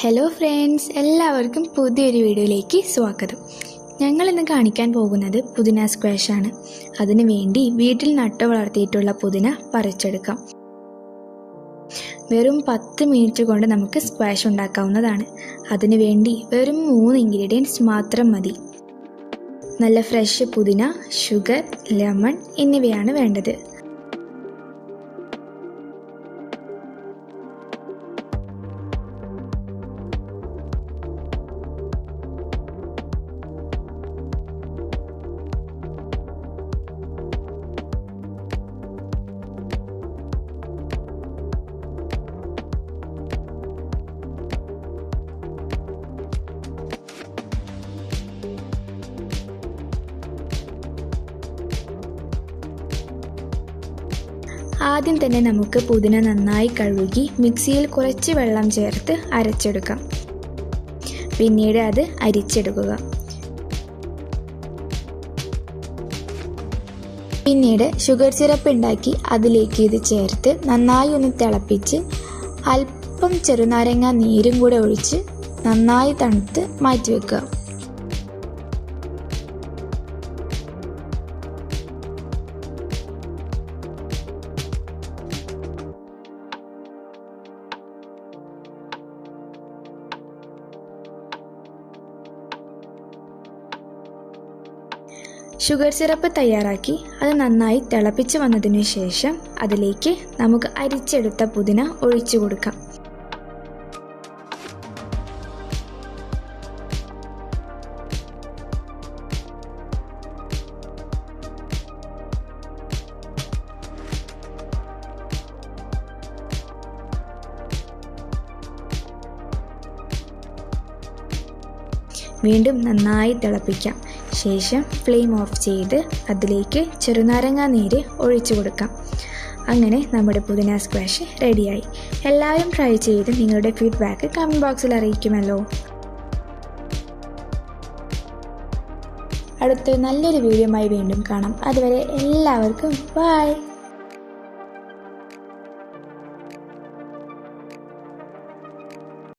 Hello friends, എല്ലാവർക്കും പുതിയൊരു വീഡിയോയിലേക്ക് സ്വാഗതം. ഞങ്ങളിന്ന് കാണിക്കാൻ പോകുന്നത് പുതിന സ്ക്വാഷാണ്. അതിനു വേണ്ടി വീട്ടിൽ നട്ടു വളർത്തിയിട്ടുള്ള പുതിന പറിച്ചെടുക്കാം. വെറും 10 മിനിറ്റ് കൊണ്ട് നമുക്ക് സ്ക്വാഷ് ഉണ്ടാക്കാവുന്നതാണ്. അതിനു വേണ്ടി വെറും 3 ഇൻഗ്രീഡിയൻസ് മാത്രം മതി. നല്ല ഫ്രഷ് പുതിന, ഷുഗർ, ലെമൺ എന്നിവയാണ് വേണ്ടത്. ആദ്യം തന്നെ നമുക്ക് പുതിന നന്നായി കഴുകി മിക്സിയിൽ കുറച്ച് വെള്ളം ചേർത്ത് അരച്ചെടുക്കാം. പിന്നീട് അത് അരിച്ചെടുക്കുക. പിന്നീട് ഷുഗർ സിറപ്പ് ഉണ്ടാക്കി അതിലേക്ക് ഇത് ചേർത്ത് നന്നായി ഒന്ന് തിളപ്പിച്ച് അല്പം ചെറുനാരങ്ങ നീരും കൂടെ ഒഴിച്ച് നന്നായി തണുത്ത് മാറ്റിവെക്കുക. ഷുഗർ സിറപ്പ് തയ്യാറാക്കി അത് നന്നായി തിളപ്പിച്ച് വന്നതിനു ശേഷം അതിലേക്ക് നമുക്ക് അരിച്ചെടുത്ത പുതിന ഒഴിച്ചു കൊടുക്കാം. വീണ്ടും നന്നായി തിളപ്പിക്കാം. ശേഷം ഫ്ലെയിം ഓഫ് ചെയ്ത് അതിലേക്ക് ചെറുനാരങ്ങ നീര് ഒഴിച്ചു കൊടുക്കാം. അങ്ങനെ നമ്മുടെ പുതിന സ്ക്വാഷ് റെഡിയായി. എല്ലാവരും ട്രൈ ചെയ്ത് നിങ്ങളുടെ ഫീഡ്ബാക്ക് കമൻറ്റ് ബോക്സിൽ അറിയിക്കുമല്ലോ. അടുത്ത നല്ലൊരു വീഡിയോയുമായി വീണ്ടും കാണാം. അതുവരെ എല്ലാവർക്കും ബൈ.